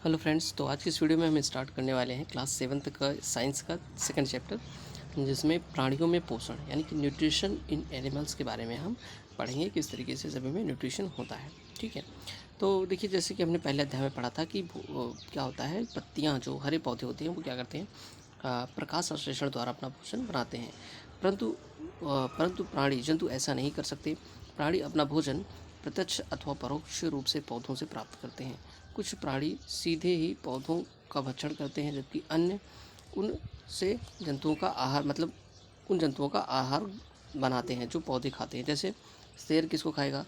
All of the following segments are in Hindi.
हेलो फ्रेंड्स, तो आज की इस वीडियो में हम स्टार्ट करने वाले हैं क्लास 7th का साइंस का सेकंड चैप्टर, जिसमें प्राणियों में पोषण यानी कि न्यूट्रिशन इन एनिमल्स के बारे में हम पढ़ेंगे, किस तरीके से सभी में न्यूट्रिशन होता है। ठीक है, तो देखिए, जैसे कि हमने पहले अध्याय में पढ़ा था कि क्या होता है, पत्तियाँ जो हरे पौधे होते हैं वो क्या करते हैं, प्रकाश संश्लेषण द्वारा अपना भोजन बनाते हैं। परंतु प्राणी जंतु ऐसा नहीं कर सकते। प्राणी अपना भोजन प्रत्यक्ष अथवा परोक्ष रूप से पौधों से प्राप्त करते हैं। कुछ प्राणी सीधे ही पौधों का भक्षण करते हैं, जबकि अन्य उन से जंतुओं का आहार मतलब उन जंतुओं का आहार बनाते हैं जो पौधे खाते हैं। जैसे शेर किसको खाएगा?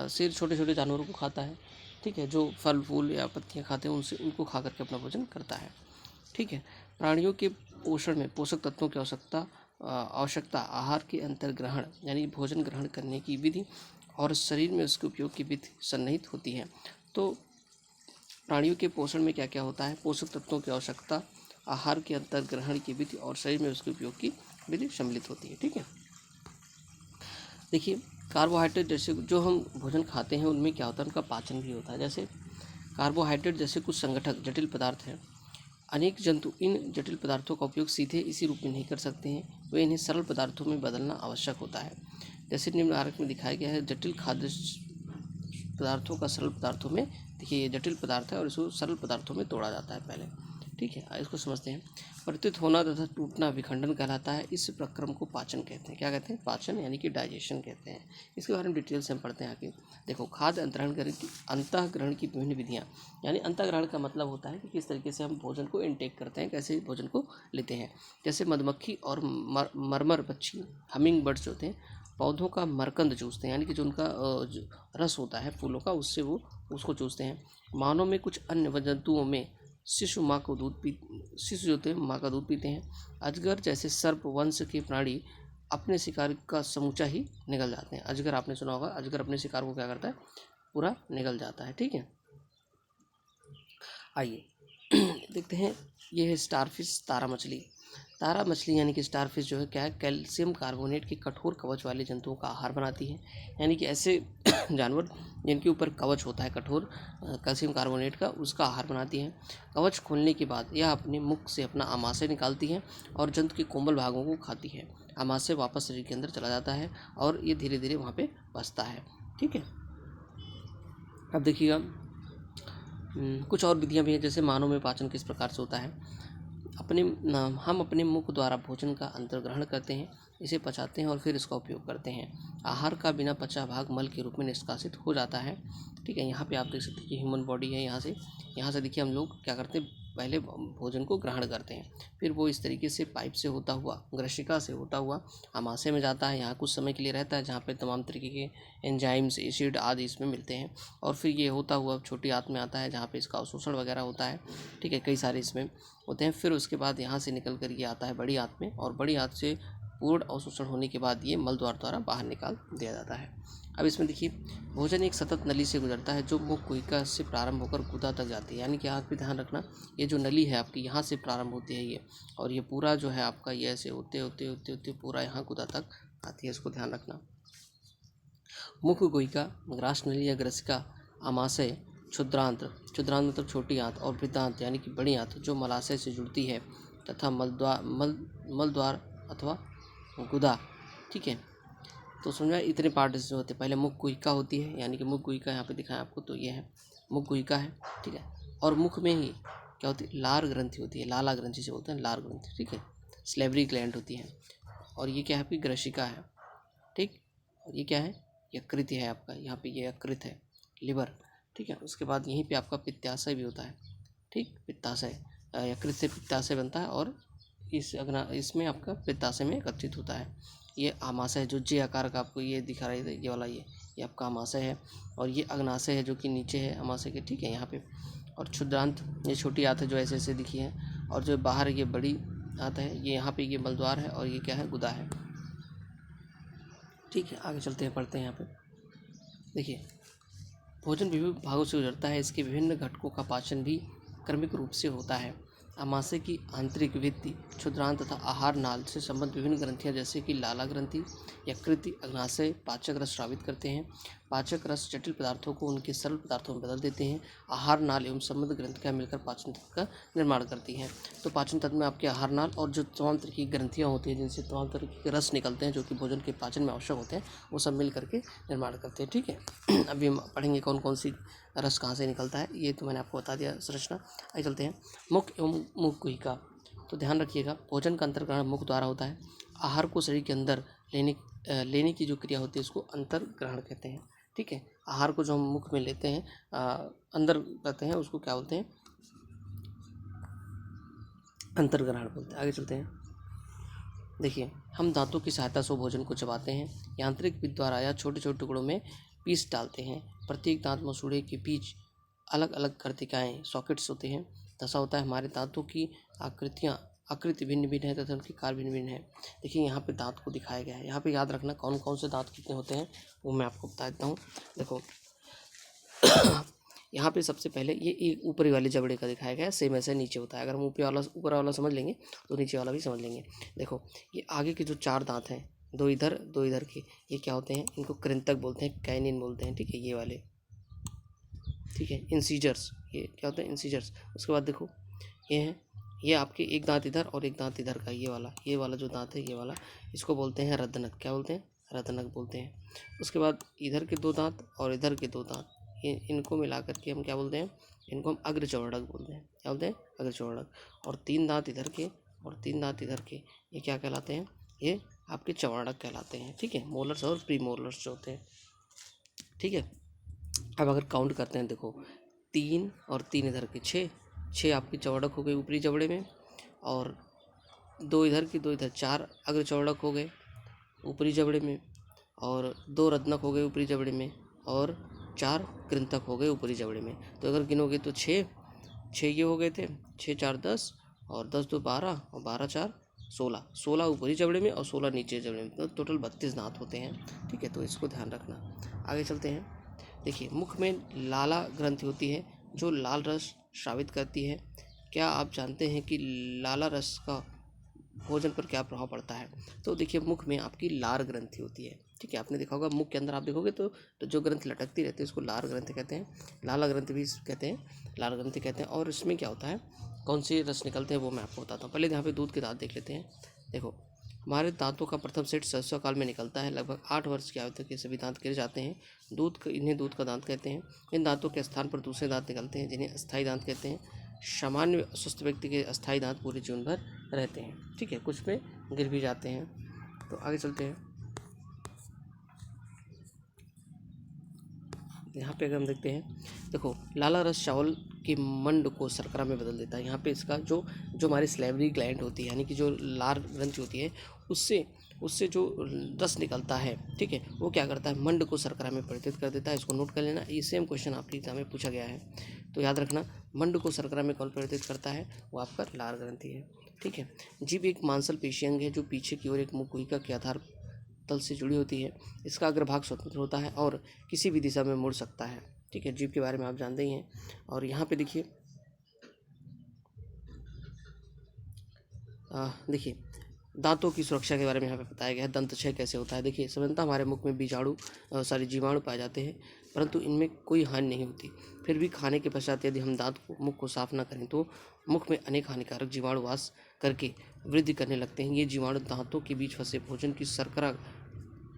शेर छोटे छोटे जानवरों को खाता है। ठीक है, जो फल फूल या पत्तियां खाते हैं उनसे उनको खा करके अपना भोजन करता है। ठीक है, प्राणियों के पोषण में पोषक तत्वों की आवश्यकता आहार के अंतर्ग्रहण यानी भोजन ग्रहण करने की विधि और शरीर में उसके उपयोग की विधि सन्निहित होती है। तो प्राणियों के पोषण में क्या क्या होता है? पोषक तत्वों की आवश्यकता, आहार के अंतर्ग्रहण की विधि और शरीर में उसके उपयोग की विधि सम्मिलित होती है। ठीक है, देखिए, कार्बोहाइड्रेट जैसे जो हम भोजन खाते हैं उनमें क्या होता है, उनका पाचन भी होता है। जैसे कार्बोहाइड्रेट जैसे कुछ संगठक जटिल पदार्थ हैं। अनेक जंतु इन जटिल पदार्थों का उपयोग सीधे इसी रूप में नहीं कर सकते हैं, वे इन्हें सरल पदार्थों में बदलना आवश्यक होता है। जैसे निम्न आरेख में दिखाया गया है, जटिल खाद्य पदार्थों का सरल पदार्थों में, देखिए ये जटिल पदार्थ है और इसको सरल पदार्थों में तोड़ा जाता है पहले। ठीक है, इसको समझते हैं। परिवर्तित होना तथा टूटना विखंडन कहलाता है। इस प्रक्रम को पाचन कहते हैं। क्या कहते हैं? पाचन यानी कि डाइजेशन कहते हैं। इसके बारे में डिटेल से हम पढ़ते हैं आगे। देखो, खाद्य अंतःग्रहण की विभिन्न विधियाँ, यानी अंतःग्रहण का मतलब होता है कि किस तरीके से हम भोजन को इनटेक करते हैं, कैसे भोजन को लेते हैं। जैसे मधुमक्खी और मरमर पक्षी, हमिंग बर्ड्स होते हैं, पौधों का मरकंद चूसते हैं, यानी कि जो उनका जो रस होता है फूलों का, उससे वो उसको चूसते हैं। मानव में कुछ अन्य जंतुओं में शिशु जो होते हैं माँ का दूध पीते हैं। अजगर जैसे सर्प वंश के प्राणी अपने शिकार का समूचा ही निगल जाते हैं। अजगर आपने सुना होगा, अजगर अपने शिकार को क्या करता है, पूरा निगल जाता है। ठीक है, आइए देखते हैं। ये है स्टारफिश, तारा मछली। तारा मछली यानी कि स्टारफिश जो है क्या है, कैल्शियम कार्बोनेट के कठोर कवच वाले जंतुओं का आहार बनाती है। यानी कि ऐसे जानवर जिनके ऊपर कवच होता है कठोर कैल्शियम कार्बोनेट का, उसका आहार बनाती है। कवच खोलने के बाद यह अपने मुख से अपना आमाशय निकालती है और जंतु के कोमल भागों को खाती है। आमाशय वापस शरीर के अंदर चला जाता है और ये धीरे धीरे वहाँ पे बसता है। ठीक है, अब देखिएगा, कुछ और विधियाँ भी हैं। जैसे मानव में पाचन किस प्रकार से होता है। हम अपने मुख द्वारा भोजन का अंतर्ग्रहण करते हैं, इसे पचाते हैं और फिर इसका उपयोग करते हैं। आहार का बिना पचा भाग मल के रूप में निष्कासित हो जाता है। ठीक है, यहाँ पे आप देख सकते हैं कि ह्यूमन बॉडी है। यहाँ से देखिए हम लोग क्या करते हैं, पहले भोजन को ग्रहण करते हैं, फिर वो इस तरीके से पाइप से होता हुआ, ग्रशिका से होता हुआ आमाशय में जाता है। यहाँ कुछ समय के लिए रहता है, जहाँ पे तमाम तरीके के एंजाइम्स, एसिड आदि इसमें मिलते हैं, और फिर ये होता हुआ छोटी आंत में आता है, जहाँ पे इसका अवशोषण वगैरह होता है। ठीक है, कई सारे इसमें होते हैं। फिर उसके बाद यहाँ से निकल कर ये आता है बड़ी आंत में, और बड़ी आंत से पूर्ण अवशोषण होने के बाद ये मल द्वारा बाहर निकाल दिया जाता है। अब इसमें देखिए, भोजन एक सतत नली से गुजरता है, जो मुख कोशिका से प्रारंभ होकर गुदा तक जाती है। यानी कि आप भी ध्यान रखना, ये जो नली है आपकी, यहाँ से प्रारंभ होती है ये, और ये पूरा जो है आपका ये ऐसे होते होते होते होते पूरा यहाँ गुदा तक आती है। इसको ध्यान रखना। मुख कोशिका, ग्रास नली या ग्रसिका, आमाशय, क्षुद्रांत मतलब छोटी आंत, और वृद्धांत यानी कि बड़ी आंत जो मलाशय से जुड़ती है, तथा मल द्वार अथवा गुदा। ठीक है, तो समझा, इतने पार्ट इसमें होते हैं। पहले मुख गुहिका होती है, यानी कि मुख गुहिका यहाँ पे दिखाया आपको, तो ये है मुख गुहिका है। ठीक है, और मुख में ही क्या होती है, लार ग्रंथि होती है, लाला ग्रंथि से बोलते हैं, लार ग्रंथि। ठीक है, स्लेवरी ग्लैंड होती है, और ये क्या है आपकी, ग्रशिका है। ठीक, और ये क्या है, यकृत है आपका, यहाँ पे ये यकृत है, लिवर। ठीक है, उसके बाद यहीं पे आपका पित्ताशय भी होता है। ठीक, पित्ताशय, यकृत से पित्ताशय बनता है, और इसमें आपका पित्ताशय में एकत्रित होता है। ये आमाशय है, जो जे आकार का आपको ये दिखा रहे थे, ये वाला ये आपका आमाशय है, और ये अग्नाशय है जो कि नीचे है आमाशय के। ठीक है, यहाँ पे, और क्षुद्रांत ये छोटी आंत है जो ऐसे ऐसे दिखी है, और जो बाहर ये बड़ी आंत है, ये यहाँ पे ये मलद्वार है, और ये क्या है, गुदा है। ठीक है, आगे चलते हैं, पढ़ते हैं। यहाँ पे देखिए, भोजन विभिन्न भागों से गुजरता है, इसके विभिन्न घटकों का पाचन भी क्रमिक रूप से होता है। आमाशय की आंतरिक भित्ति, क्षुद्रांत तथा आहार नाल से संबंधित विभिन्न ग्रंथियां जैसे कि लाला ग्रंथि, यकृति, अग्नाशय पाचक रस स्रावित करते हैं। पाचक रस जटिल पदार्थों को उनके सरल पदार्थों में बदल देते हैं। आहार नाल एवं संबंध ग्रंथियां मिलकर पाचन तंत्र का निर्माण करती हैं। तो पाचन तंत्र में आपके आहार नाल और जो तमाम तरह की ग्रंथियां होती हैं जिनसे तमाम तरह के रस निकलते हैं जो कि भोजन के पाचन में आवश्यक होते हैं, वो सब मिल करके निर्माण करते हैं। ठीक है। अभी हम पढ़ेंगे कौन कौन सी रस कहाँ से निकलता है, ये तो मैंने आपको बता दिया संरचना। आइए चलते हैं मुख एवं मुख गुहिका। तो ध्यान रखिएगा, भोजन का अंतर्ग्रहण मुख द्वारा होता है। आहार को शरीर के अंदर लेने की जो क्रिया होती है उसको अंतर्ग्रहण कहते हैं। ठीक है। आहार को जो हम मुख में लेते हैं, अंदर करते हैं, उसको क्या बोलते हैं? अंतर्ग्रहण बोलते हैं। आगे चलते हैं। देखिए, हम दांतों की सहायता से भोजन को चबाते हैं, यांत्रिक विधि द्वारा या छोटे छोटे टुकड़ों में पीस डालते हैं। प्रत्येक दांत मसूड़े के बीच अलग अलग कर्तिकाएँ सॉकेट्स होते हैं। दशा होता है हमारे दांतों की आकृति भिन्न भिन्न है तथा उनके कार्य भिन्न भिन्न है। देखिए यहाँ पे दांत को दिखाया गया है। यहाँ पे याद रखना कौन कौन से दांत कितने होते हैं वो मैं आपको बता देता हूँ। देखो यहाँ पे सबसे पहले ये एक ऊपरी वाले जबड़े का दिखाया गया है, सेम ऐसे नीचे होता है। अगर हम ऊपर वाला समझ लेंगे तो नीचे वाला भी समझ लेंगे। देखो ये आगे के जो 4 दांत हैं, 2 इधर 2 इधर के, ये क्या होते हैं? इनको कृंतक बोलते हैं, कैनिन बोलते हैं। ठीक है, ये वाले। ठीक है, इंसीजर्स, ये क्या होते हैं? इंसीजर्स। उसके बाद देखो ये हैं, ये आपके एक दांत इधर और एक दांत इधर का, ये वाला जो दांत है, ये वाला, इसको बोलते हैं रदनक। क्या बोलते हैं? रदनक बोलते हैं। उसके बाद इधर के 2 दांत और इधर के 2 दांत, इनको मिला करके हम क्या बोलते हैं? इनको हम अग्रचौड़क बोलते हैं। क्या बोलते हैं? अग्रचौड़क। और 3 दांत इधर के और 3 दांत इधर के, ये क्या कहलाते हैं? ये आपके चौड़क कहलाते हैं। ठीक है, मोलर्स और प्री मोलर्स जो होते हैं। ठीक है। अब अगर काउंट करते हैं, देखो 3 और 3 इधर के, 6 आपकी चौड़क हो गई ऊपरी जबड़े में, और 2 इधर की 2 इधर, 4 अग्र चौड़क हो गए ऊपरी जबड़े में, और 2 रत्नक हो गए ऊपरी जबड़े में, और 4 कृंतक हो गए ऊपरी जबड़े में। तो अगर गिनोगे तो 6 ये हो गए थे, 6 4 10, और 10 2 12, और 12 4 16 ऊपरी जबड़े में और 16 नीचे जबड़े में, तो टोटल 32 दांत होते हैं। ठीक है, तो इसको ध्यान रखना। आगे चलते हैं। देखिए, मुख में लाला ग्रंथि होती है जो लाल रस स्रावित करती है। क्या आप जानते हैं कि लाला रस का भोजन पर क्या प्रभाव पड़ता है? तो देखिए, मुख में आपकी लार ग्रंथि होती है। ठीक है, आपने देखा होगा मुख के अंदर आप देखोगे तो जो ग्रंथि लटकती रहती है उसको लार ग्रंथि कहते हैं, लाला ग्रंथि भी कहते हैं, लार ग्रंथि कहते हैं। और इसमें क्या होता है, कौन से रस निकलते हैं वो मैं आपको बताता हूँ। पहले यहाँ पे दूध के दांत देख लेते हैं। देखो, हमारे दांतों का प्रथम सेट शैशव काल में निकलता है। लगभग 8 वर्ष की आयु तक ये सभी दांत गिर जाते हैं। इन्हें दूध का दांत कहते हैं। इन दांतों के स्थान पर दूसरे दांत निकलते हैं जिन्हें अस्थायी दांत कहते हैं। सामान्य स्वस्थ व्यक्ति के अस्थायी दांत पूरे जीवन भर रहते हैं। ठीक है, कुछ में गिर भी जाते हैं। तो आगे चलते हैं। यहाँ पे अगर हम देखते हैं, देखो लाला रस चावल के मंड को शर्करा में बदल देता है। यहाँ पे इसका जो हमारी स्लेवरी ग्लैंड होती है, यानी कि जो लार ग्रंथि होती है, उससे जो रस निकलता है, ठीक है, वो क्या करता है? मंड को शर्करा में परिवर्तित कर देता है। इसको नोट कर लेना, ये सेम क्वेश्चन आपके एग्जाम में पूछा गया है, तो याद रखना। मंड को शर्करा में कौन परिवर्तित करता है? वो आपका लार ग्रंथि है। ठीक है। जीभ एक मांसपेशी अंग है जो पीछे की ओर एक मुख गुहिका के आधार तल से जुड़ी होती है। इसका अग्रभाग स्वतंत्र होता है और किसी भी दिशा में मुड़ सकता है। ठीक है, जीभ के बारे में आप जानते ही हैं। और यहाँ पे देखिए, दांतों की सुरक्षा के बारे में यहाँ पे बताया गया है। दंत क्षय कैसे होता है? देखिए, साधारणतः हमारे मुख में जीवाणु पाए जाते हैं, परंतु इनमें कोई हानि नहीं होती। फिर भी खाने के पश्चात यदि हम मुख को साफ न करें तो मुख में अनेक हानिकारक जीवाणु वास करके वृद्धि करने लगते हैं। ये जीवाणु दांतों के बीच फंसे भोजन की शर्करा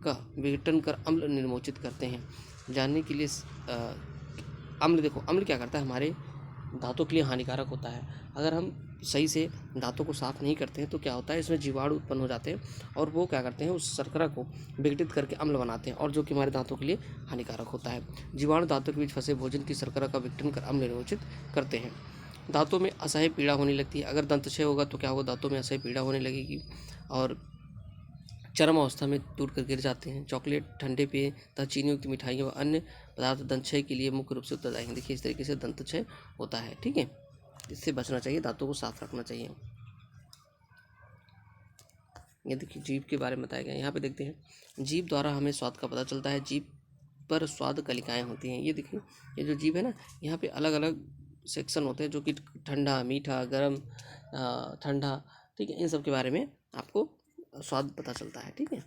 का विघटन कर अम्ल निर्मोचित करते हैं। जानने के लिए अम्ल, देखो अम्ल क्या करता है? हमारे दांतों के लिए हानिकारक होता है। अगर हम सही से दांतों को साफ़ नहीं करते हैं तो क्या होता है, इसमें जीवाणु उत्पन्न हो जाते हैं और वो क्या करते हैं, उस शर्करा को विघटित करके अम्ल बनाते हैं, और जो कि हमारे दांतों के लिए हानिकारक होता है। जीवाणु दांतों के बीच फंसे भोजन की शर्करा का विघटन कर अम्ल निर्मोचित करते हैं। दांतों में असह्य पीड़ा होने लगती है। अगर दंत क्षय होगा तो क्या होगा? दांतों में असह्य पीड़ा होने लगेगी और चरम अवस्था में टूट कर गिर जाते हैं। चॉकलेट, ठंडे पेय तथा चीनी युक्त मिठाइयाँ व अन्य पदार्थ दंत क्षय के लिए मुख्य रूप से उत्तरदायी हैं। देखिए, इस तरीके से दंत क्षय होता है। ठीक है, इससे बचना चाहिए, दांतों को साफ रखना चाहिए। ये देखिए, जीभ के बारे में बताया गया है। यहाँ पे देखते हैं, जीभ द्वारा हमें स्वाद का पता चलता है। जीभ पर स्वाद कलिकाएँ होती हैं। ये देखिए, ये जो जीभ है ना, यहाँ पे अलग अलग सेक्शन होते हैं जो कि ठंडा, मीठा, गर्म, ठंडा, ठीक है, इन सब के बारे में आपको स्वाद पता चलता है। ठीक है,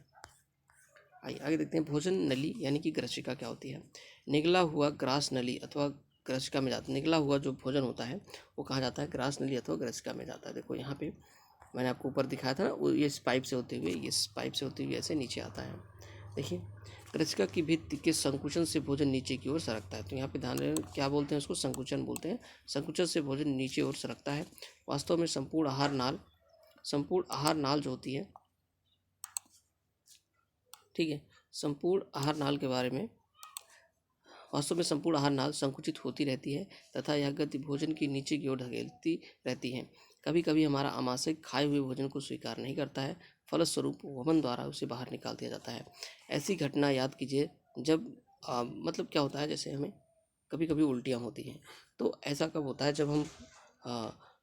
आइए आगे देखते हैं। भोजन नली यानी कि ग्रसिका क्या होती है। निगला हुआ ग्रास नली अथवा ग्रसिका में जाता है। निगला हुआ जो भोजन होता है वो कहाँ जाता है, ग्रास नली अथवा ग्रसिका में जाता है। देखो यहाँ पे मैंने आपको ऊपर दिखाया था ना, वो ये इस पाइप से होते हुए, ये इस पाइप से होते हुए ऐसे नीचे आता है। देखिए, ग्रसिका की भित्ति के संकुचन से भोजन नीचे की ओर सरकता है। तो यहाँ पे ध्यान रहे, क्या बोलते हैं उसको, संकुचन बोलते हैं। संकुचन से भोजन नीचे ओर सरकता है। वास्तव में संपूर्ण आहार नाल जो होती है, ठीक है, संपूर्ण आहार नाल के बारे में, वास्तव में संपूर्ण आहार नाल संकुचित होती रहती है तथा यह गति भोजन की नीचे की ओर धकेलती रहती है। कभी कभी हमारा आमाशय खाए हुए भोजन को स्वीकार नहीं करता है, फलस्वरूप वमन द्वारा उसे बाहर निकाल दिया जाता है। ऐसी घटना याद कीजिए जब मतलब क्या होता है, जैसे हमें कभी कभी उल्टियाँ होती हैं। तो ऐसा कब होता है, जब हम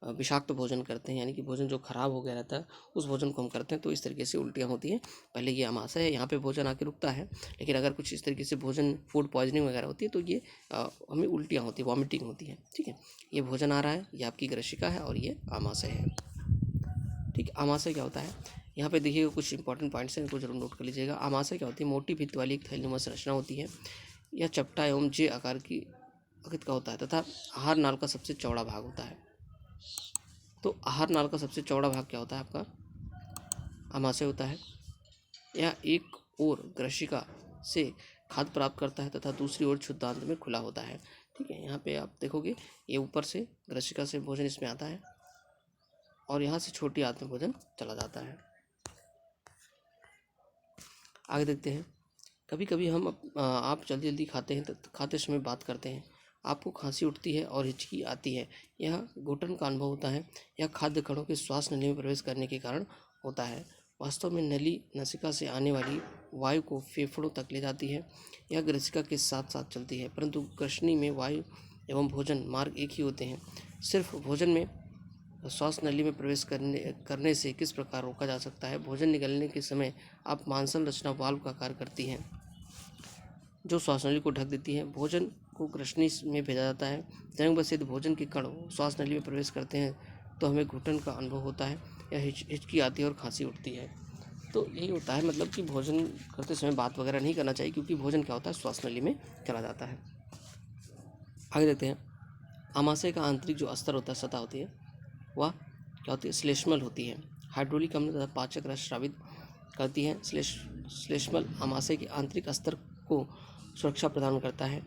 विषाक्त भोजन करते हैं, यानी कि भोजन जो खराब हो गया रहता है उस भोजन को हम करते हैं, तो इस तरीके से उल्टियाँ होती हैं। पहले ये आमाशय है, यहाँ पे भोजन आके रुकता है, लेकिन अगर कुछ इस तरीके से भोजन फूड पॉइजनिंग वगैरह होती है तो ये हमें उल्टियाँ होती है, वॉमिटिंग होती है। ठीक है, ये भोजन आ रहा है, ये आपकी ग्रसिका है और ये आमाशय है। ठीक है, आमाशय क्या होता है, यहाँ पे देखिएगा कुछ इंपॉर्टेंट पॉइंट्स हैं, इनको जरूर नोट कर लीजिएगा। आमाशय क्या होती है, मोटी भित्त वाली एक थैलीनुमा संरचना होती है। यह चपटा एवं जे आकार की आकृति का होता है तथा आहार नाल का सबसे चौड़ा भाग होता है। तो आहार नाल का सबसे चौड़ा भाग क्या होता है, आपका आमाशय होता है। यह एक ओर ग्रसिका से खाद्य प्राप्त करता है तथा दूसरी ओर क्षुद्रांत में खुला होता है। ठीक है, यहाँ पे आप देखोगे ये ऊपर से ग्रसिका से भोजन इसमें आता है और यहाँ से छोटी आंत में भोजन चला जाता है। आगे देखते हैं। कभी कभी हम आप जल्दी जल्दी खाते हैं तो खाते समय बात करते हैं, आपको खांसी उठती है और हिचकी आती है, यह घुटन का अनुभव होता है। यह खाद्य कणों के श्वास नली में प्रवेश करने के कारण होता है। वास्तव में नली नसिका से आने वाली वायु को फेफड़ों तक ले जाती है। यह ग्रसिका के साथ साथ चलती है, परंतु ग्रसनी में वायु एवं भोजन मार्ग एक ही होते हैं। सिर्फ भोजन में श्वास नली में प्रवेश करने से किस प्रकार रोका जा सकता है। भोजन निगलने के समय आप मांसल रचना वाल्व का कार्य करती हैं जो श्वास नली को ढक देती है। भोजन को ग्रसनी में भेजा जाता है। संयोगवश यदि भोजन के कण श्वास नली में प्रवेश करते हैं तो हमें घुटन का अनुभव होता है या हिचकी आती है और खांसी उठती है। तो यही होता है, मतलब कि भोजन करते समय बात वगैरह नहीं करना चाहिए, क्योंकि भोजन क्या होता है, श्वास नली में चला जाता है। आगे देखते हैं। आमाशय का आंतरिक जो अस्तर होता है, सतह होती है, वह क्या होती है, श्लेष्मल होती है। हाइड्रोलिक अम्ल तथा पाचक रस स्रावित करती है। श्लेष्मल आमाशय के आंतरिक अस्तर को सुरक्षा प्रदान करता है।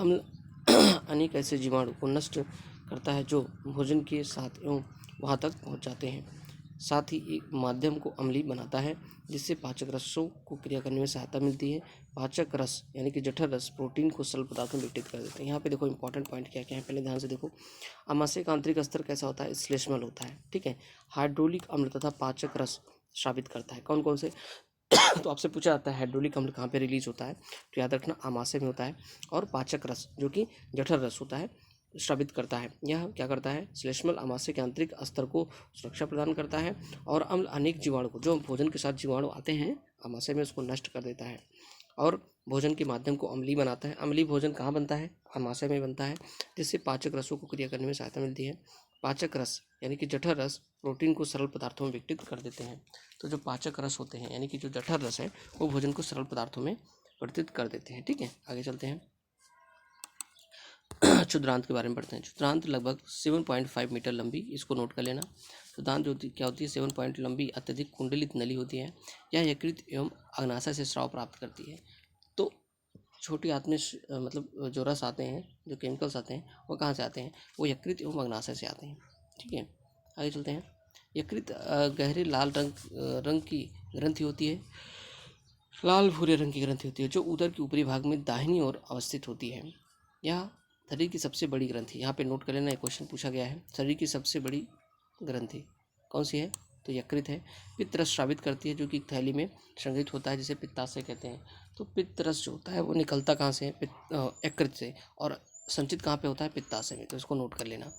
अम्ल अनेक ऐसे जीवाणु को नष्ट करता है जो भोजन के साथ एवं वहाँ तक पहुँच जाते हैं। साथ ही एक माध्यम को अम्लीय बनाता है जिससे पाचक रसों को क्रिया करने में सहायता मिलती है। पाचक रस यानी कि जठर रस प्रोटीन को सरल पदार्थों में विघटित कर देते हैं। यहाँ पे देखो इंपॉर्टेंट पॉइंट क्या क्या है, पहले ध्यान से देखो। आमाशय का आंतरिक स्तर कैसा होता है, श्लेष्मल होता है। ठीक है, हाइड्रोलिक अम्ल तथा पाचक रस स्रावित करता है। कौन कौन से तो आपसे पूछा जाता है हाइड्रोलिक अम्ल कहाँ पे रिलीज होता है, तो याद रखना आमाशय में होता है। और पाचक रस जो कि जठर रस होता है स्रावित करता है। यह क्या करता है, श्लेष्मल आमाशय के आंतरिक स्तर को सुरक्षा प्रदान करता है और अम्ल अनेक जीवाणु को, जो भोजन के साथ जीवाणु आते हैं आमाशय में, उसको नष्ट कर देता है और भोजन के माध्यम को अम्लीय बनाता है। अम्लीय भोजन कहाँ बनता है, आमाशय में बनता है, जिससे पाचक रसों को क्रिया करने में सहायता मिलती है। पाचक रस यानी कि जठर रस प्रोटीन को सरल पदार्थों में विघटित कर देते हैं। तो जो पाचक रस होते हैं यानी कि जो जठर रस है वो भोजन को सरल पदार्थों में परिवर्तित कर देते हैं। ठीक है, आगे चलते हैं। क्षुद्रांत के बारे में पढ़ते हैं। क्षुद्रांत लगभग 7.5 मीटर लंबी, इसको नोट कर लेना। क्षुद्रांत जो क्या होती है, 7 पॉइंट लंबी अत्यधिक कुंडलित नली होती है। यह यकृत एवं अग्नाशय से स्राव प्राप्त करती है। तो छोटी आंत में मतलब जो रस आते हैं, जो केमिकल्स आते हैं, वो कहाँ से आते हैं, वो यकृत एवं अग्नाशय से आते हैं। ठीक है, आगे चलते हैं। यकृत गहरे लाल रंग की ग्रंथि होती है, लाल भूरे रंग की ग्रंथि होती है जो उदर के ऊपरी भाग में दाहिनी ओर अवस्थित होती है। यह शरीर की सबसे बड़ी ग्रंथि, यहाँ पे नोट कर लेना, एक क्वेश्चन पूछा गया है, शरीर की सबसे बड़ी ग्रंथि कौन सी है, तो यकृत है। पित्त रस स्रावित करती है जो कि थैली में संग्रहित होता है, जिसे पित्ताशय कहते हैं। तो पित्त रस जो होता है वो निकलता कहाँ से है, यकृत से, और संचित कहाँ पे होता है, पित्ताशय में। तो इसको नोट कर लेना।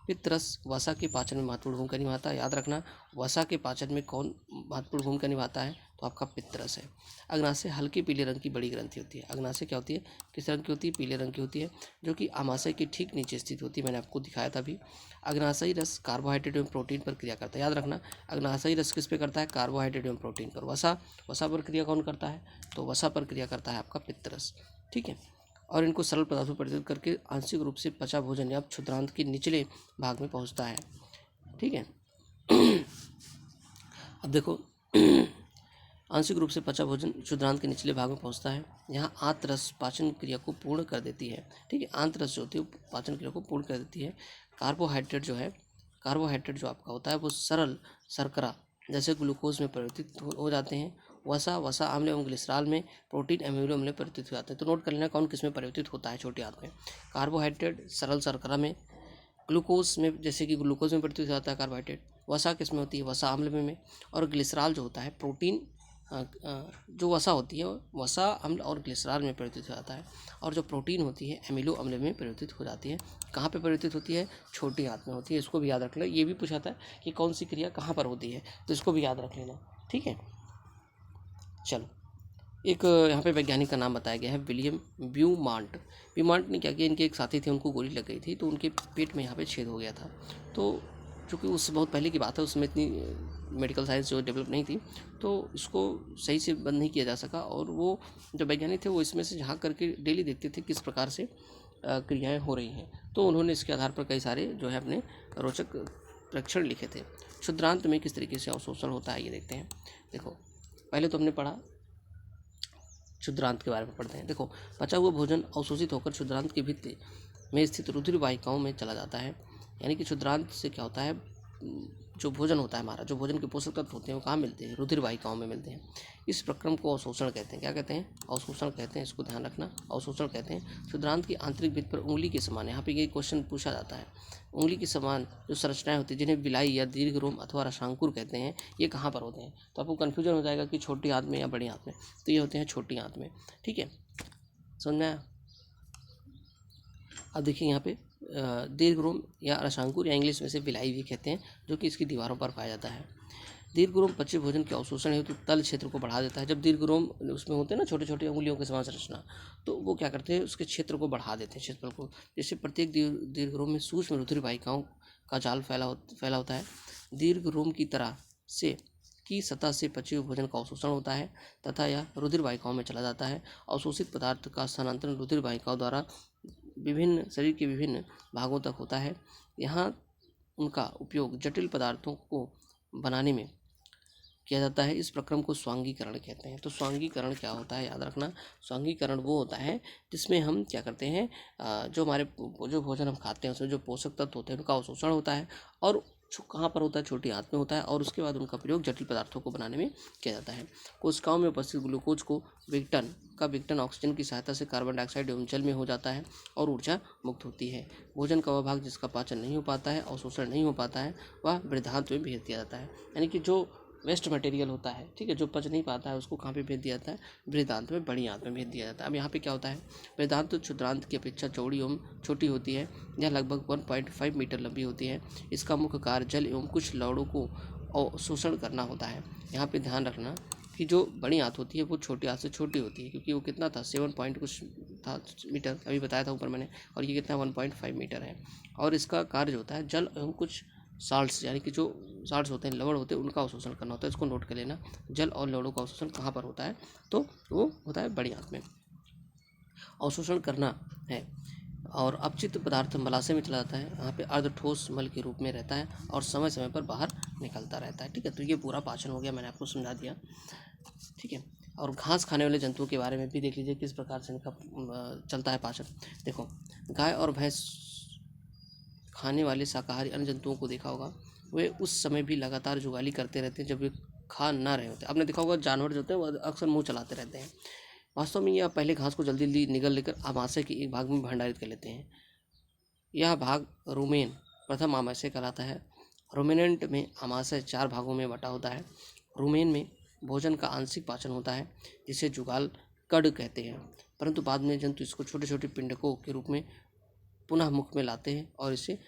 पित्त रस वसा के पाचन में महत्वपूर्ण भूमिका निभाता है। याद रखना, वसा के पाचन में कौन महत्वपूर्ण भूमिका निभाता है, तो आपका पित्तरस है। अग्नाशय हल्के पीले रंग की बड़ी ग्रंथि होती है। अग्नाशय क्या होती है, किस रंग की होती है, पीले रंग की होती है, जो कि आमाशय के ठीक नीचे स्थित होती है। मैंने आपको दिखाया था अभी। अग्नाशयी रस कार्बोहाइड्रेट एवं प्रोटीन पर क्रिया करता है। याद रखना, अग्नाशयी रस किस पे करता है, कार्बोहाइड्रेट एवं प्रोटीन पर। वसा, वसा पर क्रिया कौन करता है, तो वसा पर क्रिया करता है आपका पित्तरस। ठीक है, और इनको सरल पदार्थों पर परिवर्तित करके आंशिक रूप से पचा भोजन या क्षुद्रांत के निचले भाग में पहुंचता है। ठीक है, अब देखो, आंशिक रूप से पचा भोजन क्षुद्रांत के निचले भाग में पहुंचता है। यहाँ आंत रस पाचन क्रिया को पूर्ण कर देती है। ठीक है, आंत रस जो होती है पाचन क्रिया को पूर्ण कर देती है। कार्बोहाइड्रेट जो है, कार्बोहाइड्रेट जो आपका होता है वो सरल शर्करा जैसे ग्लूकोज में परिवर्तित हो जाते हैं। वसा, वसा अम्ल एवं ग्लिसरॉल में, प्रोटीन एमिनो अम्ल में परिवर्तित हो जाते हैं। तो नोट कर लेना कौन किस में परिवर्तित होता है छोटी आंत में। कार्बोहाइड्रेट सरल शर्करा में, ग्लूकोज में, जैसे कि ग्लूकोज में परिवर्तित हो जाता है कार्बोहाइड्रेट। वसा किस में होती है, वसा अम्ल में। और ग्लिसरॉल जो होता है प्रोटीन, जो वसा होती है वसा अम्ल और ग्लिसरॉल में परिवर्तित हो जाता है। और जो प्रोटीन होती है एमिनो अम्ल में परिवर्तित हो जाती है। कहाँ पे परिवर्तित होती है, छोटी आंत में होती है। इसको भी याद रख लेना। ये भी पूछा था कि कौन सी क्रिया कहाँ पर होती है, तो इसको भी याद रख लेना। ठीक है, चलो, एक यहाँ पे वैज्ञानिक का नाम बताया गया है, विलियम ब्यूमांट। ब्यूमांट ने क्या किया, इनके एक साथी थे, उनको गोली लग गई थी, तो उनके पेट में यहाँ पे छेद हो गया था। तो चूँकि उस बहुत पहले की बात है, उसमें इतनी मेडिकल साइंस जो डेवलप नहीं थी, तो इसको सही से बंद नहीं किया जा सका। और वो जो वैज्ञानिक थे वो इसमें से झाँक करके डेली देखते थे किस प्रकार से क्रियाएँ हो रही हैं। तो उन्होंने इसके आधार पर कई सारे जो है अपने रोचक परीक्षण लिखे थे। क्षुद्रांत में किस तरीके से अवशोषण होता है ये देखते हैं। देखो, पहले तो हमने पढ़ा, क्षुद्रांत के बारे में पढ़ते हैं। देखो, पचा हुआ भोजन अवशोषित होकर क्षुद्रांत की भित्ति में स्थित रुधिर वाहिकाओं में चला जाता है। यानी कि क्षुद्रांत से क्या होता है, जो भोजन होता है हमारा, जो भोजन के पोषक तत्व होते हैं वो कहाँ मिलते हैं, रुधिर वाहिकाओं में मिलते हैं। इस प्रक्रम को अवशोषण कहते हैं। क्या कहते हैं, अवशोषण कहते हैं। इसको ध्यान रखना, अवशोषण कहते हैं। क्षुद्रांत की आंतरिक भित्ति पर उंगली के समान, यहाँ पे ये क्वेश्चन पूछा जाता है, उंगली के समान जो संरचनाएं होती है जिन्हें विलाई या दीर्घ रोम अथवा रसांकुर कहते हैं, ये कहाँ पर होते हैं। तो आपको कन्फ्यूजन हो जाएगा कि छोटी आंत में या बड़ी आंत में, तो ये होते हैं छोटी आंत में। ठीक है, समझ में आया। अब देखिए यहाँ पे दीर्घ रोम या रसांकुर या इंग्लिश में से विलाई भी कहते हैं, जो कि इसकी दीवारों पर पाया जाता है। दीर्घ रोम पचे भोजन के अवशोषण हेतु तल क्षेत्र को बढ़ा देता है। जब दीर्घ रोम उसमें होते हैं ना छोटे छोटे उंगलियों के समान संरचना, तो वो क्या करते हैं, उसके क्षेत्र को बढ़ा देते हैं, क्षेत्रफल को। जैसे प्रत्येक दीर्घ रोम में सूक्ष्म रुधिर वाहिकाओं का जाल फैला होता है। दीर्घ रोम की तरह से की सतह से पचे हुए भोजन का अवशोषण होता है तथा यह रुधिर वाहिकाओं में चला जाता है। अवशोषित पदार्थ का स्थानांतरण रुधिर वाहिकाओं द्वारा विभिन्न शरीर के विभिन्न भागों तक होता है। यहाँ उनका उपयोग जटिल पदार्थों को बनाने में किया जाता है। इस प्रक्रम को स्वांगीकरण कहते हैं। तो स्वांगीकरण क्या होता है, याद रखना, स्वांगीकरण वो होता है जिसमें हम क्या करते हैं, जो हमारे जो भोजन हम खाते हैं उसमें जो पोषक तत्व होते हैं उनका अवशोषण होता है, और कहाँ पर होता है, छोटी आंत में होता है, और उसके बाद उनका प्रयोग जटिल पदार्थों को बनाने में किया जाता है। कोशिकाओं में उपस्थित ग्लूकोज को विघटन ऑक्सीजन की सहायता से कार्बन डाइऑक्साइड एवं जल में हो जाता है और ऊर्जा मुक्त होती है। भोजन का वह भाग जिसका पाचन नहीं हो पाता है, अवशोषण नहीं हो पाता है, वह वृद्धांत में भेज दिया जाता है। यानी कि जो वेस्ट मटेरियल होता है, ठीक है, जो पच नहीं पाता है उसको कहाँ पे भेज दिया जाता है, बृहदांत में, बड़ी आंत में भेज दिया जाता है। अब यहाँ पे क्या होता है, बृहदांत क्षुद्रांत की अपेक्षा चौड़ी एवं छोटी होती है। यह लगभग 1.5 मीटर लंबी होती है। इसका मुख्य कार्य जल एवं कुछ लवणों को अवशोषण करना होता है। यहाँ पे ध्यान रखना कि जो बड़ी आंत होती है वो छोटी आंत से छोटी होती है, क्योंकि वो कितना था, 7 पॉइंट कुछ था मीटर, अभी बताया था ऊपर मैंने, और ये कितना 1.5 मीटर है। और इसका कार्य जो होता है जल एवं कुछ साल्ट्स, यानी कि जो साल्ट्स होते हैं, लवण होते हैं, उनका अवशोषण करना होता है। इसको नोट कर लेना, जल और लवणों का अवशोषण कहाँ पर होता है, तो वो होता है बड़ी आंत में। अवशोषण करना है, और अपचित पदार्थ मलाशय में चला जाता है। यहाँ पे अर्ध ठोस मल के रूप में रहता है और समय समय पर बाहर निकलता रहता है। ठीक है, तो ये पूरा पाचन हो गया, मैंने आपको समझा दिया। ठीक है, और घास खाने वाले जंतुओं के बारे में भी देख लीजिए किस प्रकार से इनका चलता है पाचन। देखो, गाय और भैंस खाने वाले शाकाहारी अन्य जंतुओं को देखा होगा, वे उस समय भी लगातार जुगाली करते रहते हैं जब वे खा ना रहे होते। आपने देखा होगा जानवर जो होते हैं वो अक्सर मुंह चलाते रहते हैं। वास्तव में यह पहले घास को जल्दी जल्दी निगल लेकर आमाशय के एक भाग में भंडारित कर लेते हैं। यह भाग रुमेन प्रथम आमाशय कहलाता है। रुमिनेंट में आमाशय 4 भागों में बटा होता है। रुमेन में भोजन का आंशिक पाचन होता है जिसे जुगाल कड़ कहते हैं, परंतु बाद में जंतु इसको छोटे छोटे पिंडकों के रूप में पुनः मुख में लाते हैं और इसे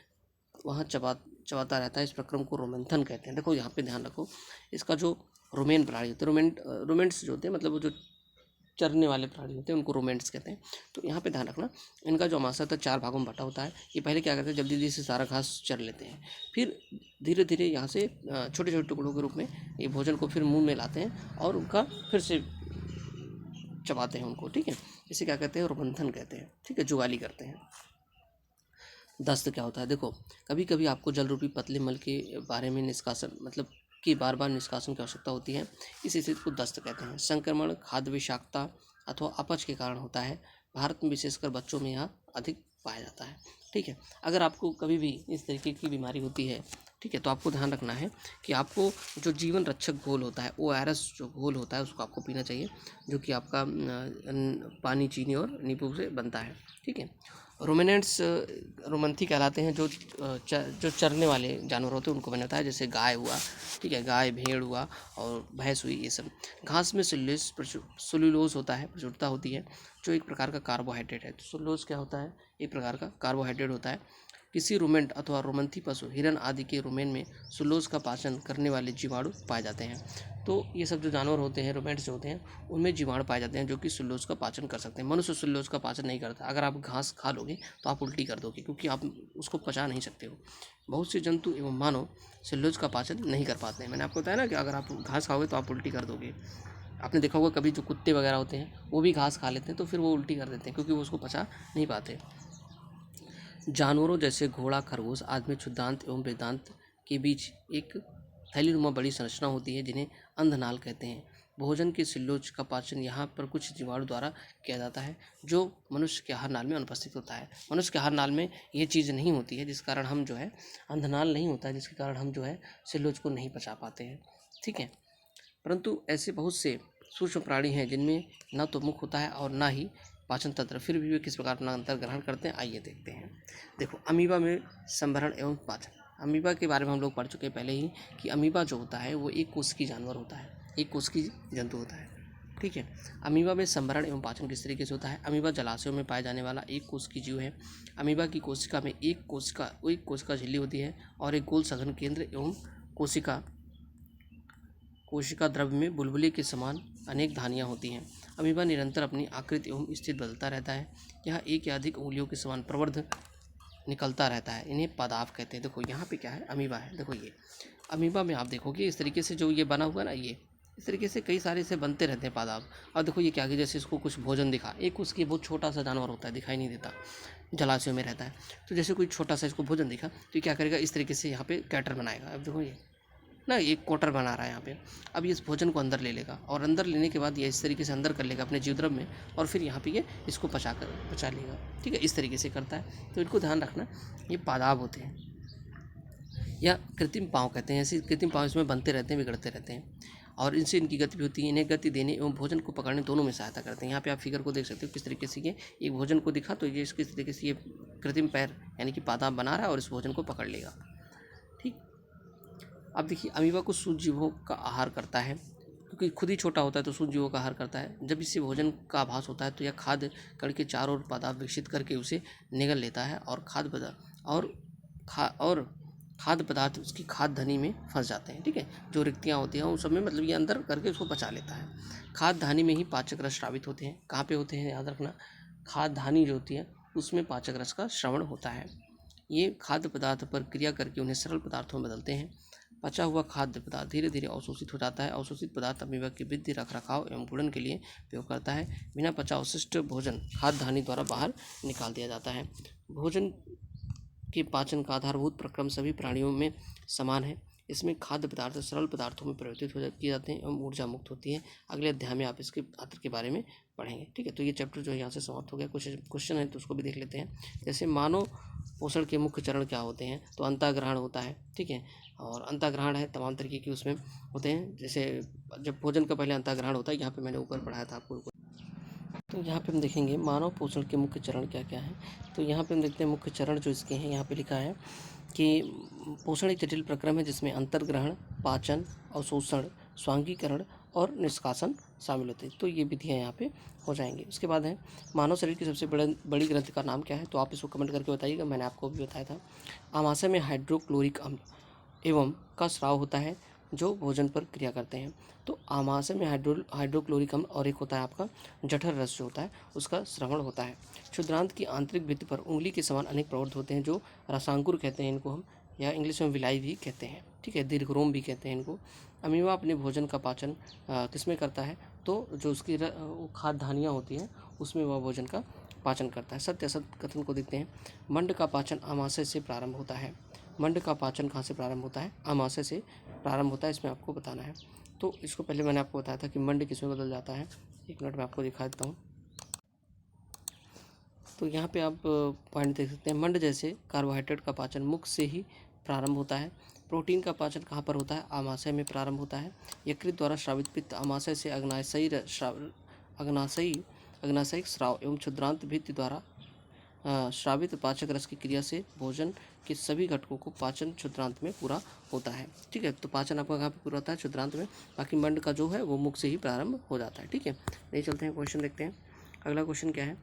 वहाँ चबाता रहता है। इस प्रक्रम को रोमंथन कहते हैं। देखो यहाँ पे ध्यान रखो, इसका जो रोमेन प्राणी होते हैं। रोमेंट्स जो होते हैं मतलब वो जो चरने वाले प्राणी होते हैं उनको रोमेंट्स कहते हैं। तो यहाँ पे ध्यान रखना, इनका जो आमाशय होता है 4 भागों में बटा होता है। ये पहले क्या करते हैं, जल्दी जल्दी से सारा घास चर लेते हैं, फिर धीरे धीरे यहाँ से छोटे छोटे टुकड़ों के रूप में ये भोजन को फिर मुंह में लाते हैं और उनका फिर से चबाते हैं उनको, ठीक है। इसे क्या कहते हैं, रोमंथन कहते हैं, ठीक है, जुगाली करते हैं। दस्त क्या होता है, देखो कभी कभी आपको जल रूपी पतले मल के बारे में निष्कासन मतलब कि बार बार निष्कासन की आवश्यकता होती है, इस स्थिति को दस्त कहते हैं। संक्रमण खाद्य विषाक्तता अथवा अपच के कारण होता है। भारत में विशेषकर बच्चों में यह अधिक पाया जाता है, ठीक है। अगर आपको कभी भी इस तरीके की बीमारी होती है, ठीक है, तो आपको ध्यान रखना है कि आपको जो जीवन रक्षक घोल होता है, ORS जो घोल होता है उसको आपको पीना चाहिए, जो कि आपका पानी, चीनी और नींबू से बनता है, ठीक है। रोमिनेंट्स रोमंथी कहलाते हैं, जो चरने वाले जानवर होते हैं उनको बनाता है, जैसे गाय हुआ, ठीक है, गाय भेड़ हुआ और भैंस हुई, ये सब। घास में सेल्यूलोज होता है, प्रचुरता होती है, जो एक प्रकार का कार्बोहाइड्रेट है। तो सेल्यूलोज क्या होता है, एक प्रकार का कार्बोहाइड्रेट होता है। किसी रोमेंट अथवा रोमंथी पशु हिरन आदि के रोमेन में सेल्यूलोज का पाचन करने वाले जीवाणु पाए जाते हैं। तो ये सब जो जानवर होते हैं, रोमेंट्स जो होते हैं, उनमें जीवाणु पाए जाते हैं जो कि सेल्यूलोज का पाचन कर सकते हैं। मनुष्य सेल्यूलोज का पाचन नहीं करता। अगर आप घास खा लोगे तो आप उल्टी कर दोगे, क्योंकि आप उसको पचा नहीं सकते हो। बहुत से जंतु एवं मानव सेल्यूलोज का पाचन नहीं कर पाते हैं। मैंने आपको बताया ना कि अगर आप घास खाओगे तो आप उल्टी कर दोगे। आपने देखा होगा कभी जो कुत्ते वगैरह होते हैं वो भी घास खा लेते हैं तो फिर वो उल्टी कर देते हैं, क्योंकि वो उसको पचा नहीं पाते। जानवरों जैसे घोड़ा, खरगोश आदि में क्षुद्रांत एवं वेदांत के बीच एक थैलीनुमा बड़ी संरचना होती है, जिन्हें अंधनाल कहते हैं। भोजन के सेल्यूलोज का पाचन यहाँ पर कुछ जीवाणु द्वारा किया जाता है, जो मनुष्य के आहार नाल में अनुपस्थित होता है। मनुष्य के आहार नाल में ये चीज़ नहीं होती है, जिस कारण हम जो है अंधनाल नहीं होता है, जिसके कारण हम जो है सेल्यूलोज को नहीं पचा पाते हैं, ठीक है। परंतु ऐसे बहुत से सूक्ष्म प्राणी हैं जिनमें न तो मुख होता है और ना ही पाचन तंत्र, फिर भी वे किस प्रकार अपना अंतर ग्रहण करते हैं, आइए देखते हैं। देखो, अमीबा में संभरण एवं पाचन। अमीबा के बारे में हम लोग पढ़ चुके हैं पहले ही कि अमीबा जो होता है वो एक कोशिकी जानवर होता है, एक कोशिकी जंतु होता है, ठीक है। अमीबा में संभरण एवं पाचन किस तरीके से होता है। अमीबा जलाशयों में पाए जाने वाला एक कोशिकी जीव है। अमीबा की कोशिका में एक कोशिका झिल्ली होती है और एक गोल सघन केंद्र एवं कोशिका द्रव्य में बुलबुले के समान अनेक धानियाँ होती हैं। अमीबा निरंतर अपनी आकृति एवं स्थिति बदलता रहता है। यह एक या अधिक उंगलियों के समान प्रवर्ध निकलता रहता है। इन्हें पादाप कहते हैं। देखो यहाँ पे क्या है, अमीबा है। देखो ये अमीबा में आप देखोगे इस तरीके से जो ये बना हुआ है ना, ये इस तरीके से कई सारे से बनते रहते हैं पादाप। और देखो ये क्या कि जैसे इसको कुछ भोजन दिखा, एक उसकी बहुत छोटा सा जानवर होता है, दिखाई नहीं देता, जलाशयों में रहता है। तो जैसे कोई छोटा सा इसको भोजन दिखा तो ये क्या करेगा, इस तरीके से यहाँ पे कैटर बनाएगा। अब देखो ये ना एक क्वार्टर बना रहा है यहाँ पे। अब ये इस भोजन को अंदर ले लेगा और अंदर लेने के बाद ये इस तरीके से अंदर कर लेगा अपने जीवद्रव में और फिर यहाँ पे ये इसको पचा लेगा, ठीक है। इस तरीके से करता है। तो इनको ध्यान रखना, ये पादाब होते हैं या कृत्रिम पाँव कहते हैं। ऐसे कृत्रिम पाँव इसमें बनते रहते हैं, बिगड़ते रहते हैं और इनसे इनकी गति भी होती है। इन्हें गति देने एवं भोजन को पकड़ने दोनों में सहायता करते हैं। यहाँ पे आप फिगर को देख सकते हो किस तरीके से ये एक भोजन को दिखा तो ये किस तरीके से ये कृत्रिम पैर यानी कि पादाब बना रहा है और इस भोजन को पकड़ लेगा, ठीक। अब देखिए अमीबा कुछ सूक्ष्मजीवों का आहार करता है, क्योंकि खुद ही छोटा होता है तो सूक्ष्मजीवों का आहार करता है। जब इसे भोजन का आभास होता है तो यह खाद्य कण के चारों ओर पादाप विकसित करके उसे निगल लेता है और खाद्य पदार्थ उसकी खाद्य धनी में फंस जाते हैं, ठीक है। जो रिक्तियाँ होती हैं उन सब में मतलब ये अंदर करके उसको पचा लेता है। खाद्य धानी में ही पाचक रस स्रावित होते हैं। कहाँ पे होते हैं, याद रखना, खाद्य धानी जो होती है उसमें पाचक रस का श्रवण होता है। ये खाद्य पदार्थ पर क्रिया करके उन्हें सरल पदार्थों में बदलते हैं। पचा हुआ खाद्य पदार्थ धीरे धीरे अवशोषित हो जाता है। अवशोषित पदार्थ अमीबा की वृद्धि, रखरखाव एवं गुणन के लिए उपयोग करता है। बिना पचा अवशिष्ट भोजन खाद्य धानी द्वारा बाहर निकाल दिया जाता है। भोजन के पाचन का आधारभूत प्रक्रम सभी प्राणियों में समान है। इसमें खाद्य पदार्थ सरल पदार्थों में परिवर्तित किए जाते हैं एवं ऊर्जा मुक्त होती है। अगले अध्याय में आप इसके आतर के बारे में पढ़ेंगे, ठीक है। तो ये चैप्टर जो है यहाँ से समाप्त हो गया। कुछ क्वेश्चन है तो उसको भी देख लेते हैं। जैसे मानव पोषण के मुख्य चरण क्या होते हैं, तो अंतःग्रहण होता है, ठीक है। और अंतःग्रहण है तमाम तरीके के उसमें होते हैं। जैसे जब भोजन का पहले अंतःग्रहण होता है, यहाँ पे मैंने ऊपर पढ़ाया था आपको। तो यहाँ पे हम देखेंगे मानव पोषण के मुख्य चरण क्या क्या है। तो यहाँ पे हम देखते हैं मुख्य चरण जो इसके हैं। यहाँ पे लिखा है कि पोषण एक जटिल प्रक्रम है जिसमें अंतर्ग्रहण, पाचन, अवशोषण, स्वांगीकरण और निष्कासन शामिल होते हैं। तो ये विधियाँ यहाँ पे हो जाएंगी। उसके बाद है मानव शरीर की सबसे बड़ी ग्रंथि का नाम क्या है, तो आप इसको कमेंट करके बताइएगा। मैंने आपको भी बताया था। आमाशय में हाइड्रोक्लोरिक अम्ल एवं का स्राव होता है। जो भोजन पर क्रिया करते हैं। तो आमाशय में हाइड्रोक्लोरिक अम्ल और एक होता है आपका जठर रस जो होता है उसका श्रवण होता है। क्षुद्रांत की आंतरिक भित्ति पर उंगली के समान अनेक प्रवर्त होते हैं जो रसांकुर कहते हैं इनको हम, या इंग्लिश में विलाई भी कहते हैं, ठीक है, दीर्घरोम भी कहते हैं इनको। अमीबा अपने भोजन का पाचन किसमें करता है, तो जो उसकी वो खाद्य धानियाँ होती हैं उसमें वह भोजन का पाचन करता है। सत्य असत कथन को देखते हैं। मंड का पाचन आमाशय से प्रारंभ होता है। मंड का पाचन कहाँ से प्रारंभ होता है, आमाशय से प्रारंभ होता है, इसमें आपको बताना है। तो इसको पहले मैंने आपको बताया था कि मंड किसमें बदल जाता है, एक मिनट में आपको दिखा देता हूँ। तो यहाँ पे आप पॉइंट देख सकते हैं, मंड जैसे कार्बोहाइड्रेट का पाचन मुख से ही प्रारंभ होता है। प्रोटीन का पाचन कहाँ पर होता है, आमाशय में प्रारंभ होता है। यकृत द्वारा स्रावित पित्त आमाशय से अग्नाशयिक स्राव एवं क्षुद्रांत भित्ति द्वारा स्रावित पाचक रस की क्रिया से भोजन के सभी घटकों को पाचन क्षुद्रांत में पूरा होता है, ठीक है। तो पाचन आपका कहाँ पे पूरा होता है, क्षुद्रांत में। बाकी मंड का जो है वो मुख से ही प्रारंभ हो जाता है, ठीक है। नहीं चलते हैं, क्वेश्चन देखते हैं। अगला क्वेश्चन क्या है,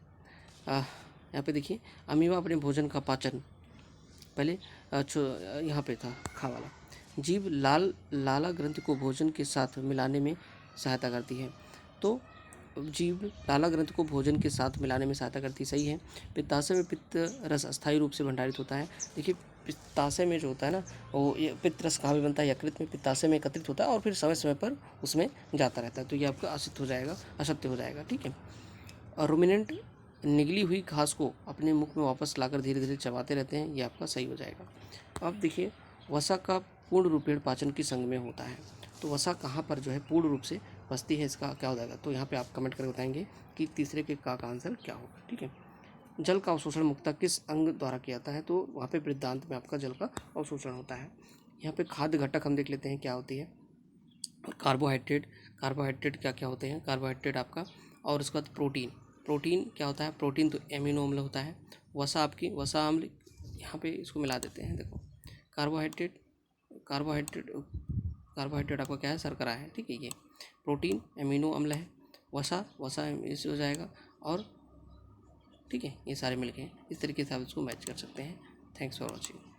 यहाँ पे देखिए, अमीबा अपने भोजन का पाचन पहले यहाँ पे था खा वाला, जीव लाला ग्रंथि को भोजन के साथ मिलाने में सहायता करती है। तो जीव लाला ग्रंथि को भोजन के साथ मिलाने में सहायता करती, सही है। पित्ताशय में पित्त रस अस्थायी रूप से भंडारित होता है। देखिए पित्ताशय में जो होता है ना, वो ये पित्त रस कहाँ भी बनता है, यकृत में पित्ताशय में एकत्रित होता है और फिर समय समय पर उसमें जाता रहता है। तो ये आपका असत्य हो जाएगा, ठीक है। और रुमिनेंट निगली हुई घास को अपने मुख में वापस लाकर धीरे धीरे चबाते रहते हैं, ये आपका सही हो जाएगा। अब देखिए, वसा का पूर्ण रूपेण पाचन की संघ में होता है। तो वसा कहाँ पर जो है पूर्ण रूप से बसती है, इसका क्या हो जाएगा, तो यहाँ पे आप कमेंट करके बताएंगे कि तीसरे के का आंसर क्या होगा, ठीक है। जल का अवशोषण मुक्ता किस अंग द्वारा किया जाता है, तो वहाँ पे वृद्धांत में आपका जल का अवशोषण होता है। यहाँ पे खाद्य घटक हम देख लेते हैं क्या होती है, और कार्बोहाइड्रेट क्या क्या होते हैं, कार्बोहाइड्रेट आपका, और उसके बाद प्रोटीन क्या होता है, प्रोटीन तो एमिनो अम्ल होता है। वसा आपकी वसा अम्ल, यहाँ पे इसको मिला देते हैं, देखो कार्बोहाइड्रेट आपका क्या है, शर्करा है, ठीक है। ये प्रोटीन एमिनो अम्ल है, वसा इस हो जाएगा, और ठीक है, ये सारे मिलके इस तरीके से आप इसको मैच कर सकते हैं। Thanks for watching.